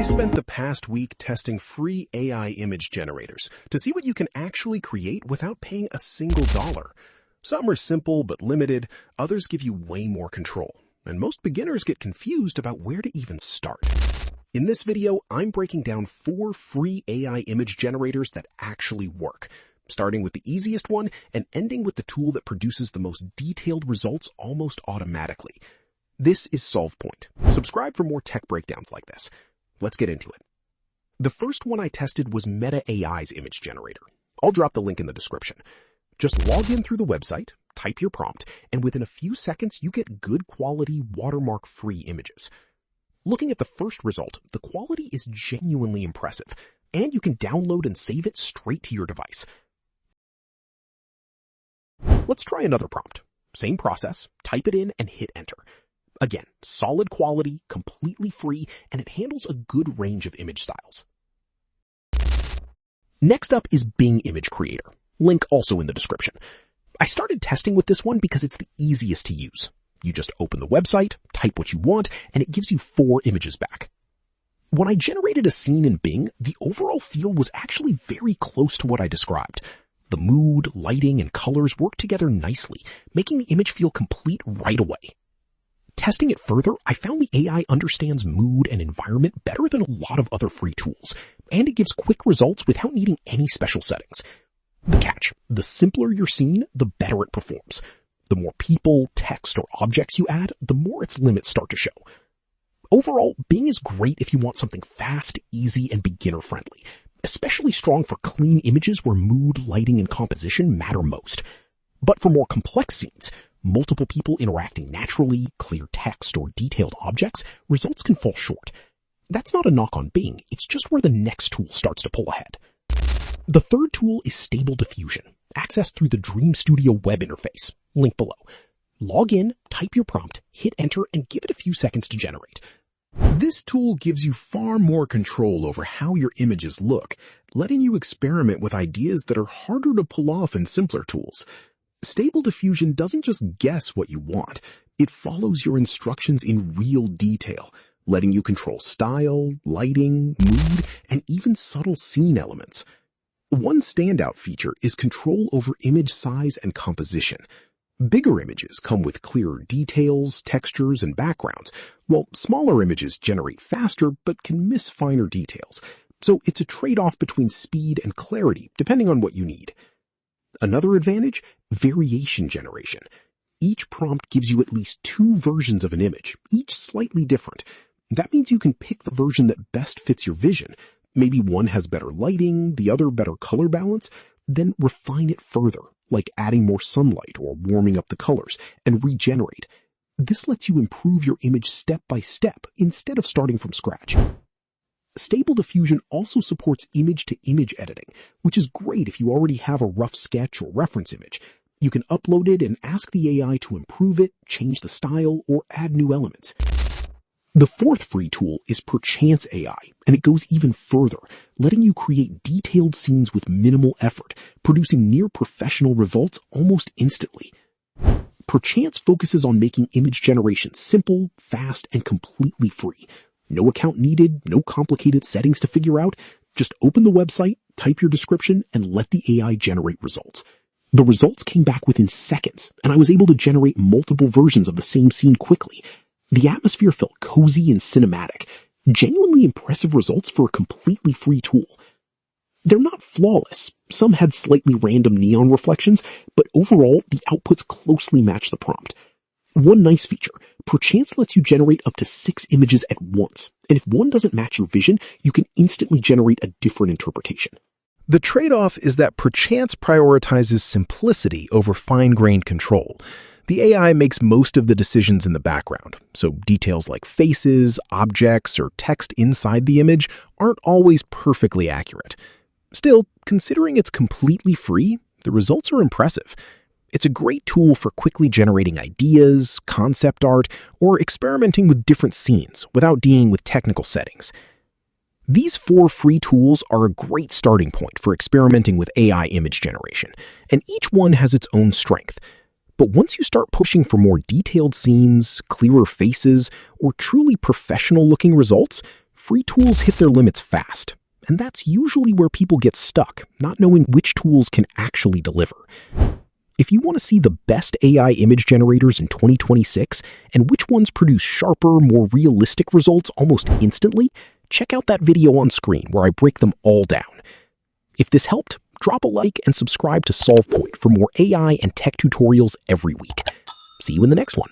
spent the past week testing free AI image generators to see what you can actually create without paying a single dollar. Some are simple but limited, others give you way more control, and most beginners get confused about where to even start. In this video, I'm breaking down 4 free AI image generators that actually work, starting with the easiest one and ending with the tool that produces the most detailed results almost automatically. This is SolvePoint. Subscribe for more tech breakdowns like this. Let's get into it. The first one I tested was Meta AI's image generator. I'll drop the link in the description. Just log in through the website, type your prompt, and within a few seconds you get good quality watermark-free images. Looking at the first result, the quality is genuinely impressive, and you can download and save it straight to your device. Let's try another prompt. Same process, type it in and hit enter. Again, solid quality, completely free, and it handles a good range of image styles. Next up is Bing Image Creator. Link also in the description. I started testing with this one because it's the easiest to use. You just open the website, type what you want, and it gives you 4 images back. When I generated a scene in Bing, the overall feel was actually very close to what I described. The mood, lighting, and colors work together nicely, making the image feel complete right away. Testing it further, I found the AI understands mood and environment better than a lot of other free tools, and it gives quick results without needing any special settings. The catch: the simpler your scene, the better it performs. The more people, text, or objects you add, the more its limits start to show. Overall, Bing is great if you want something fast, easy, and beginner-friendly, especially strong for clean images where mood, lighting, and composition matter most. But for more complex scenes, multiple people interacting naturally, clear text, or detailed objects, results can fall short. That's not a knock on Bing, it's just where the next tool starts to pull ahead. The third tool is Stable Diffusion, accessed through the Dream Studio web interface, link below. Log in, type your prompt, hit enter, and give it a few seconds to generate. This tool gives you far more control over how your images look, letting you experiment with ideas that are harder to pull off in simpler tools. Stable Diffusion doesn't just guess what you want, it follows your instructions in real detail, letting you control style, lighting, mood, and even subtle scene elements. One standout feature is control over image size and composition. Bigger images come with clearer details, textures, and backgrounds, while smaller images generate faster but can miss finer details. So it's a trade-off between speed and clarity, depending on what you need. Another advantage? Variation generation. Each prompt gives you at least 2 versions of an image, each slightly different. That means you can pick the version that best fits your vision. Maybe one has better lighting, the other better color balance, then refine it further, like adding more sunlight or warming up the colors, and regenerate. This lets you improve your image step by step instead of starting from scratch. Stable Diffusion also supports image-to-image editing, which is great if you already have a rough sketch or reference image. You can upload it and ask the AI to improve it, change the style, or add new elements. The fourth free tool is Perchance AI, and it goes even further, letting you create detailed scenes with minimal effort, producing near-professional results almost instantly. Perchance focuses on making image generation simple, fast, and completely free. No account needed, no complicated settings to figure out. Just open the website, type your description, and let the AI generate results. The results came back within seconds, and I was able to generate multiple versions of the same scene quickly. The atmosphere felt cozy and cinematic. Genuinely impressive results for a completely free tool. They're not flawless. Some had slightly random neon reflections, but overall, the outputs closely match the prompt. One nice feature, Perchance lets you generate up to 6 images at once, and if one doesn't match your vision, you can instantly generate a different interpretation. The trade-off is that Perchance prioritizes simplicity over fine-grained control. The AI makes most of the decisions in the background, so details like faces, objects, or text inside the image aren't always perfectly accurate. Still, considering it's completely free, the results are impressive. It's a great tool for quickly generating ideas, concept art, or experimenting with different scenes without dealing with technical settings. These 4 free tools are a great starting point for experimenting with AI image generation, and each one has its own strength. But once you start pushing for more detailed scenes, clearer faces, or truly professional-looking results, Free tools hit their limits fast, and that's usually where people get stuck, not knowing which tools can actually deliver. If you want to see the best AI image generators in 2026 and which ones produce sharper, more realistic results almost instantly, check out that video on screen where I break them all down. If this helped, drop a like and subscribe to SolvePoint for more AI and tech tutorials every week. See you in the next one.